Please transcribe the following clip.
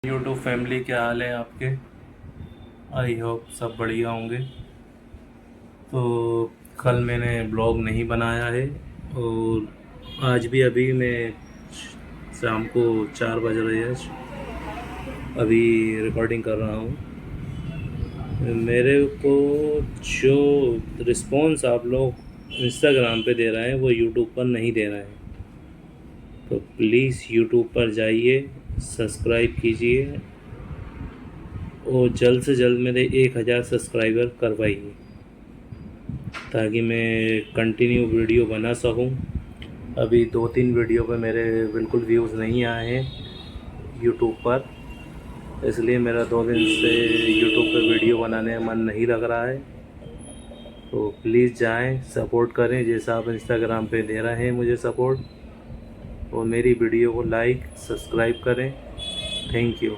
YouTube family, क्या हाल है आपके? आई होप सब बढ़िया होंगे। तो कल मैंने ब्लॉग नहीं बनाया है और आज भी अभी मैं शाम को 4 बज रहे हैं, अभी रिकॉर्डिंग कर रहा हूँ। मेरे को जो रिस्पॉन्स आप लोग इंस्टाग्राम पे दे रहे हैं वो यूट्यूब पर नहीं दे रहे हैं, तो प्लीज़ यूट्यूब पर जाइए, सब्सक्राइब कीजिए और जल्द से जल्द मेरे 1000 सब्सक्राइबर करवाइए ताकि मैं कंटिन्यू वीडियो बना सकूं। अभी 2-3 वीडियो पे मेरे बिल्कुल व्यूज़ नहीं आए हैं यूट्यूब पर, इसलिए मेरा 2 दिन से यूट्यूब पे वीडियो बनाने में मन नहीं लग रहा है। तो प्लीज़ जाएं, सपोर्ट करें जैसा आप इंस्टाग्राम पे दे रहे हैं मुझे सपोर्ट, और मेरी वीडियो को लाइक सब्सक्राइब करें। Thank you.